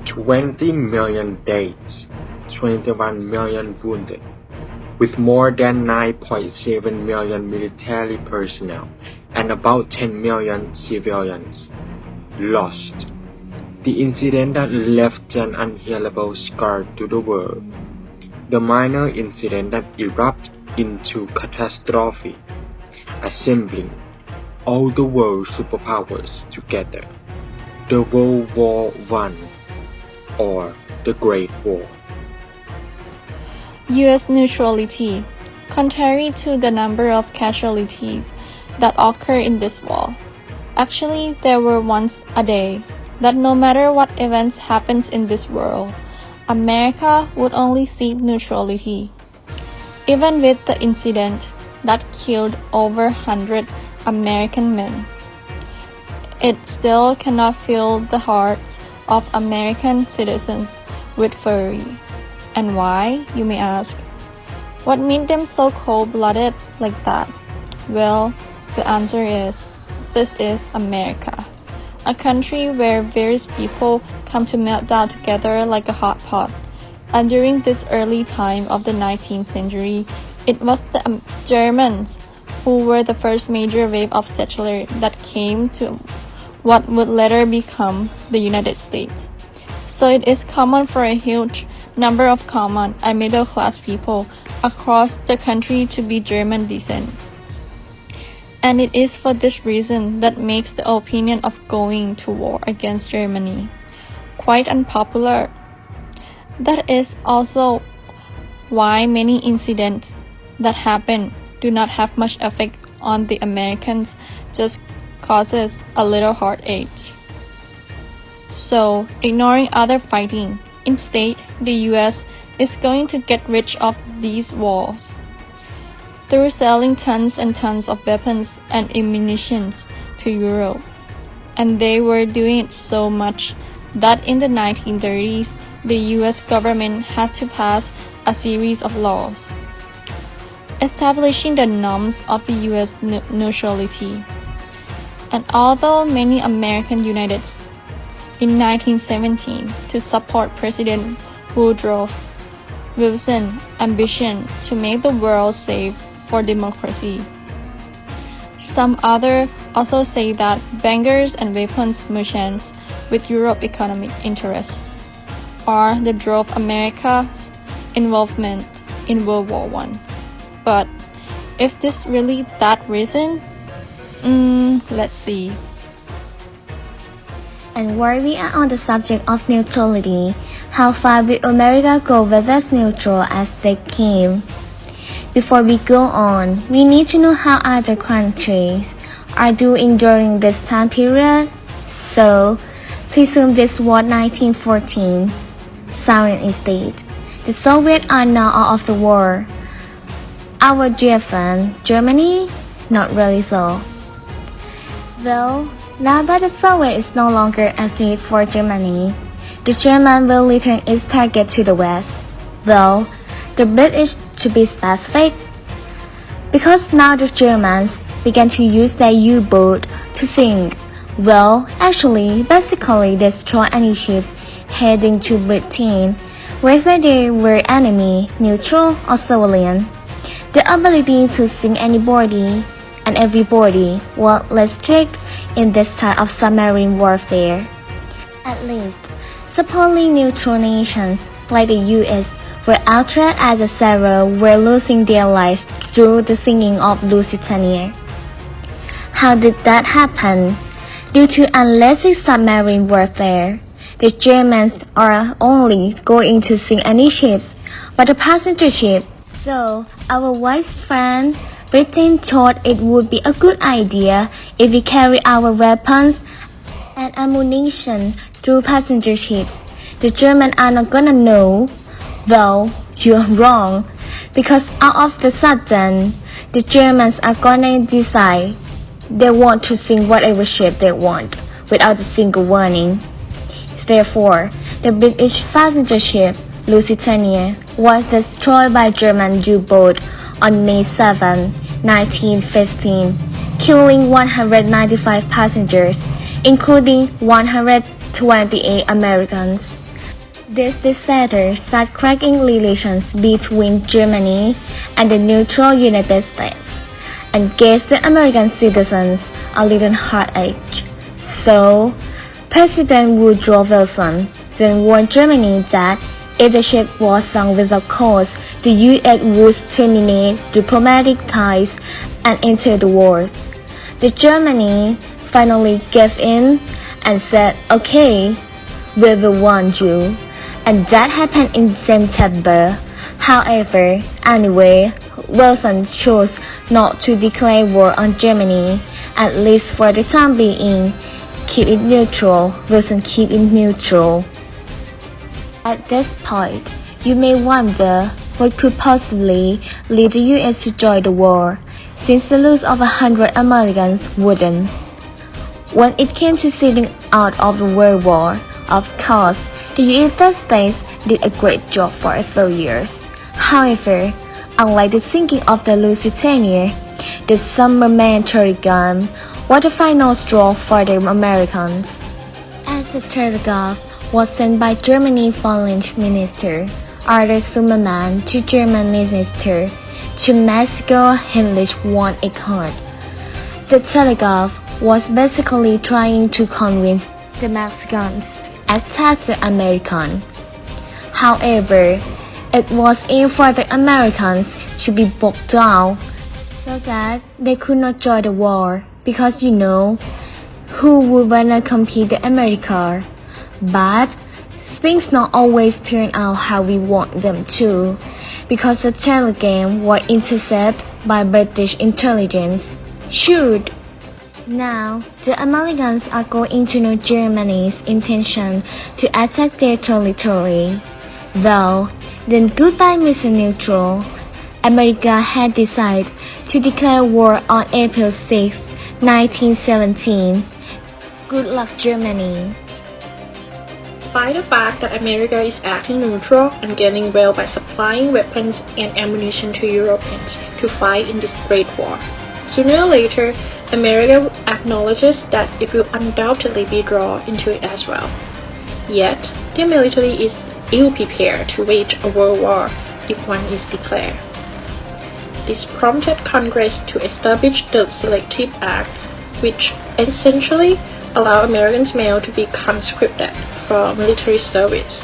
20 million deaths, 21 million wounded, with more than 9.7 million military personnel and about 10 million civilians lost. The incident that left an unhealable scar to the world. The minor incident that erupted into catastrophe, assembling all the world superpowers together. The World War I, or the Great War. U.S. neutrality. Contrary to the number of casualties that occur in this war, actually there were once a day that no matter what events happens in this world, America would only seek neutrality. Even with the incident that killed over 100 American men, it still cannot fill the hearts of American citizens with fury. And why, you may ask? What made them so cold-blooded like that? Well, the answer is, this is America, a country where various people come to melt down together like a hot pot. And during this early time of the 19th century, it was the Germans who were the first major wave of settlers that came to what would later become the United States. So it is common for a huge number of common and middle-class people across the country to be German descent. And it is for this reason that makes the opinion of going to war against Germany quite unpopular. That is also why many incidents that happen do not have much effect on the Americans, just causes a little heartache. So, ignoring other fighting, instead the US is going to get rid of these wars through selling tons and tons of weapons and ammunition to Europe. And they were doing it so much that in the 1930s, the US government had to pass a series of laws establishing the norms of the US neutrality. And although many Americans united in 1917 to support President Woodrow Wilson's ambition to make the world safe for democracy, some others also say that bankers and weapons merchants with Europe economic interests are that drove America's involvement in World War I. But is this really that reason? Let's see. And while we are on the subject of neutrality, how far will America go with as neutral as they came? Before we go on, we need to know how other countries are doing during this time period. So, presume this was 1914, Siren State. The Soviets are now out of the war. Our dear friend, Germany? Not really so. Well, now that the Soviet is no longer a threat for Germany, the German will return its target to the West. Well, the British to be specific, because now the Germans began to use their U-boat to sink. Well, actually, basically destroy any ships heading to Britain, whether they were enemy, neutral, or civilian. The ability to sink anybody and everybody was less strict in this type of submarine warfare. At least, supposedly neutral nations like the US were outraged as the several were losing their lives through the sinking of Lusitania. How did that happen? Due to unless submarine warfare, the Germans are only going to sink any ships but a passenger ship. So, our wise friend Britain thought it would be a good idea if we carry our weapons and ammunition through passenger ships. The Germans are not gonna know. Well, you're wrong, because out of the sudden, the Germans are gonna decide they want to sink whatever ship they want without a single warning. Therefore, the British passenger ship Lusitania was destroyed by German U-boat on May 7, 1915, killing 195 passengers, including 128 Americans. This disaster started cracking relations between Germany and the neutral United States and gave the American citizens a little heartache. So, President Woodrow Wilson then warned Germany that if the ship was sunk without cause, the U.S. would terminate diplomatic ties and enter the war. The Germany finally gave in and said, "Okay, we will warn you," and that happened in September. However, anyway, Wilson chose not to declare war on Germany, at least for the time being. Keep it neutral. Wilson keep it neutral. At this point, you may wonder what could possibly lead the U.S. to join the war, since the loss of 100 Americans wouldn't. When it came to sitting out of the World War, of course, the United States did a great job for a few years. However, unlike the sinking of the Lusitania, the submarine gun was the final straw for the Americans. As the telegraph was sent by Germany's Foreign Minister Arthur Sumerman to German Minister to Mexico Heinrich von Eckhardt. The telegraph was basically trying to convince the Mexicans to attack the Americans. However, it was aimed for the Americans to be bogged down so that they could not join the war, because who would wanna compete with America? But things not always turn out how we want them to, because the telegram was intercepted by British intelligence. Shoot! Now, the Americans are going to know Germany's intention to attack their territory. Though, then goodbye Mr. Neutral. America had decided to declare war on April 6, 1917. Good luck, Germany. Despite the fact that America is acting neutral and getting well by supplying weapons and ammunition to Europeans to fight in this great war, sooner or later, America acknowledges that it will undoubtedly be drawn into it as well. Yet, their military is ill-prepared to wage a world war if one is declared. This prompted Congress to establish the Selective Act, which essentially allowed American males to be conscripted for military service.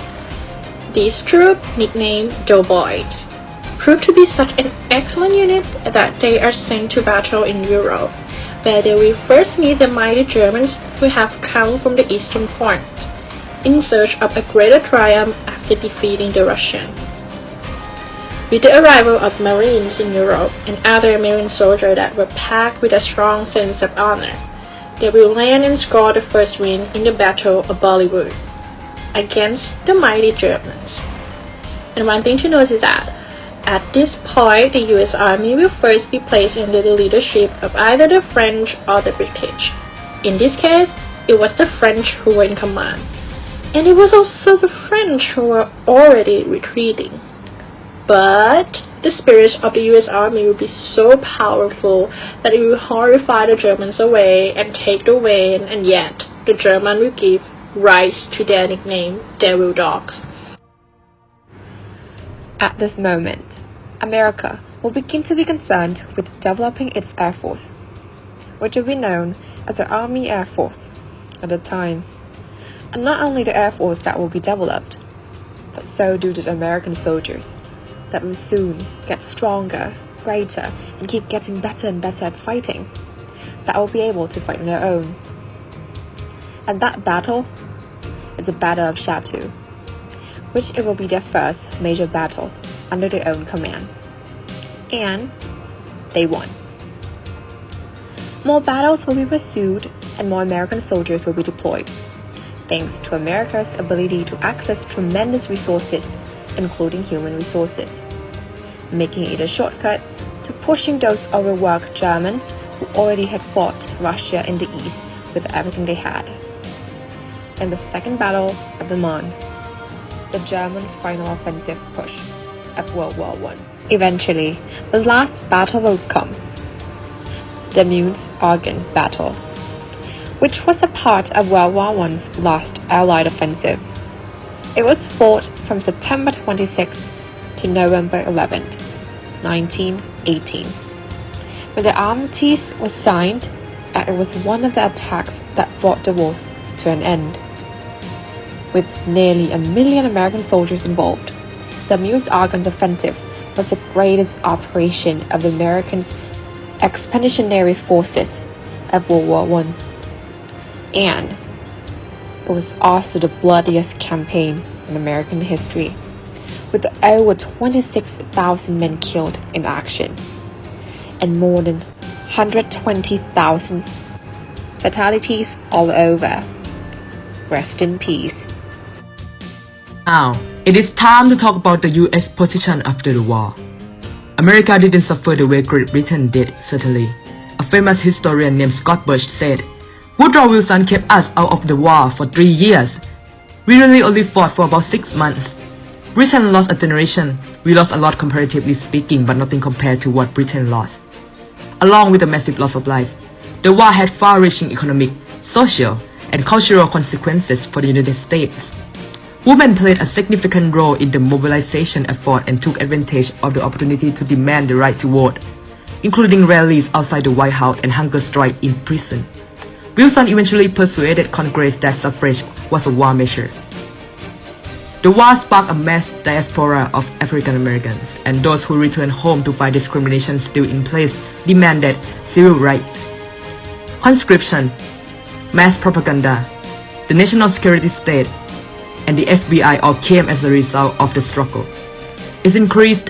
These troops, nicknamed doughboys, proved to be such an excellent unit that they are sent to battle in Europe, where they will first meet the mighty Germans who have come from the Eastern Front, in search of a greater triumph after defeating the Russians. With the arrival of Marines in Europe and other American soldiers that were packed with a strong sense of honor, they will land and score the first win in the Battle of Bollywood against the mighty Germans. And one thing to note is that at this point, the US Army will first be placed under the leadership of either the French or the British. In this case, it was the French who were in command. And it was also the French who were already retreating. But the spirit of the US Army will be so powerful that it will horrify the Germans away and take the win, and yet the Germans will give rise to their nickname, Devil Dogs. At this moment, America will begin to be concerned with developing its Air Force, which will be known as the Army Air Force at the time. And not only the Air Force that will be developed, but so do the American soldiers that will soon get stronger, greater, and keep getting better and better at fighting, that will be able to fight on their own. And that battle is the Battle of Chateau, which it will be their first major battle under their own command. And they won. More battles will be pursued and more American soldiers will be deployed, thanks to America's ability to access tremendous resources, including human resources, making it a shortcut to pushing those overworked Germans who already had fought Russia in the east with everything they had. In the Second Battle of the Marne, the Germans' final offensive push of World War I. Eventually, the last battle will come, the Meuse-Argonne Battle, which was a part of World War I's last Allied offensive. It was fought from September 26 to November 11, 1918, when the armistice was signed, and it was one of the attacks that brought the war to an end. With nearly 1 million American soldiers involved, the Meuse-Argonne Offensive was the greatest operation of the American expeditionary forces of World War I, and it was also the bloodiest campaign in American history, with over 26,000 men killed in action and more than 120,000 fatalities all over. Rest in peace. Now, it is time to talk about the US position after the war. America didn't suffer the way Great Britain did, certainly. A famous historian named Scott Birch said, Woodrow Wilson kept us out of the war for 3 years. We really only fought for about 6 months. Britain lost a generation. We lost a lot comparatively speaking, but nothing compared to what Britain lost. Along with the massive loss of life, the war had far-reaching economic, social, and cultural consequences for the United States. Women played a significant role in the mobilization effort and took advantage of the opportunity to demand the right to vote, including rallies outside the White House and hunger strike in prison. Wilson eventually persuaded Congress that suffrage was a war measure. The war sparked a mass diaspora of African Americans, and those who returned home to find discrimination still in place demanded civil rights. Conscription, mass propaganda, the national security state, and the FBI all came as a result of the struggle. Its increased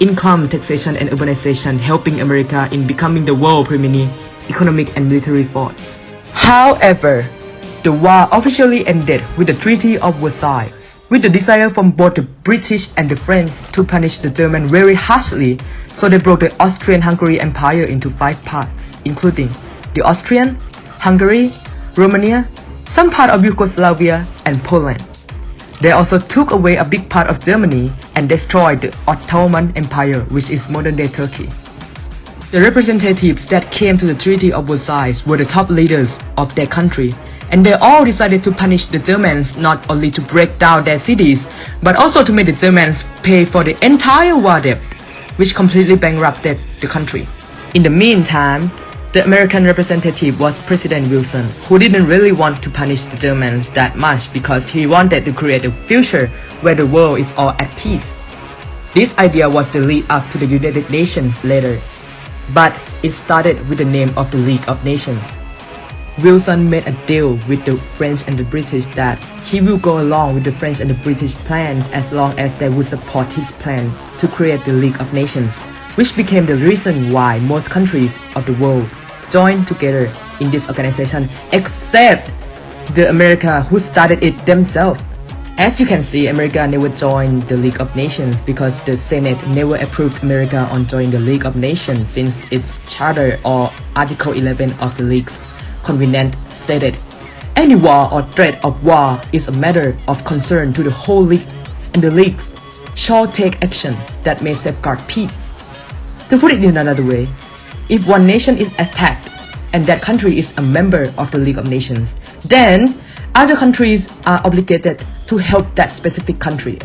income, taxation, and urbanization helping America in becoming the world's preeminent economic and military force. However, the war officially ended with the Treaty of Versailles, with the desire from both the British and the French to punish the Germans very harshly, so they broke the Austrian-Hungary Empire into 5 parts, including the Austrian, Hungary, Romania, some part of Yugoslavia, and Poland. They also took away a big part of Germany and destroyed the Ottoman Empire, which is modern-day Turkey. The representatives that came to the Treaty of Versailles were the top leaders of their country, and they all decided to punish the Germans not only to break down their cities, but also to make the Germans pay for the entire war debt, which completely bankrupted the country. In the meantime, the American representative was President Wilson, who didn't really want to punish the Germans that much because he wanted to create a future where the world is all at peace. This idea was the lead up to the United Nations later, but it started with the name of the League of Nations. Wilson made a deal with the French and the British that he will go along with the French and the British plans as long as they would support his plan to create the League of Nations, which became the reason why most countries of the world joined together in this organization except the America who started it themselves. As you can see, America never joined the League of Nations because the Senate never approved America on joining the League of Nations since its charter or Article 11 of the League's Covenant stated, any war or threat of war is a matter of concern to the whole League, and the League shall take action that may safeguard peace. To put it in another way, if one nation is attacked and that country is a member of the League of Nations, then other countries are obligated to help that specific country.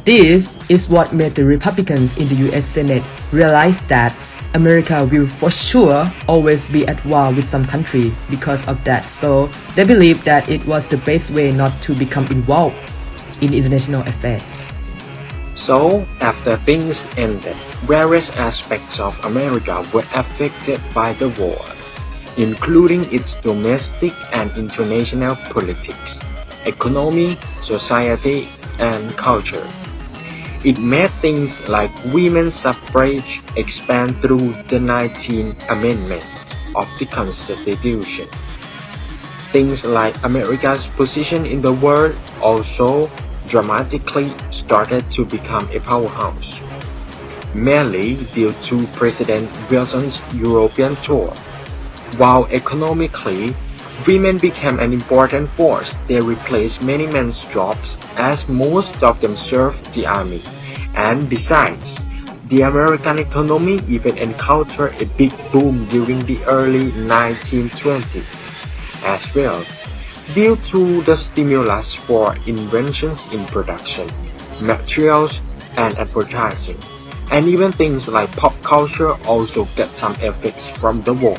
This is what made the Republicans in the US Senate realize that America will for sure always be at war with some country because of that, so they believed that it was the best way not to become involved in international affairs. So, after things ended, various aspects of America were affected by the war, including its domestic and international politics, economy, society, and culture. It made things like women's suffrage expand through the 19th Amendment of the Constitution. Things like America's position in the world also dramatically started to become a powerhouse, mainly due to President Wilson's European tour. While economically, women became an important force. They replaced many men's jobs as most of them served the army. And besides, the American economy even encountered a big boom during the early 1920s as well. due to the stimulus for inventions in production, materials, and advertising. And even things like pop culture also get some effects from the war.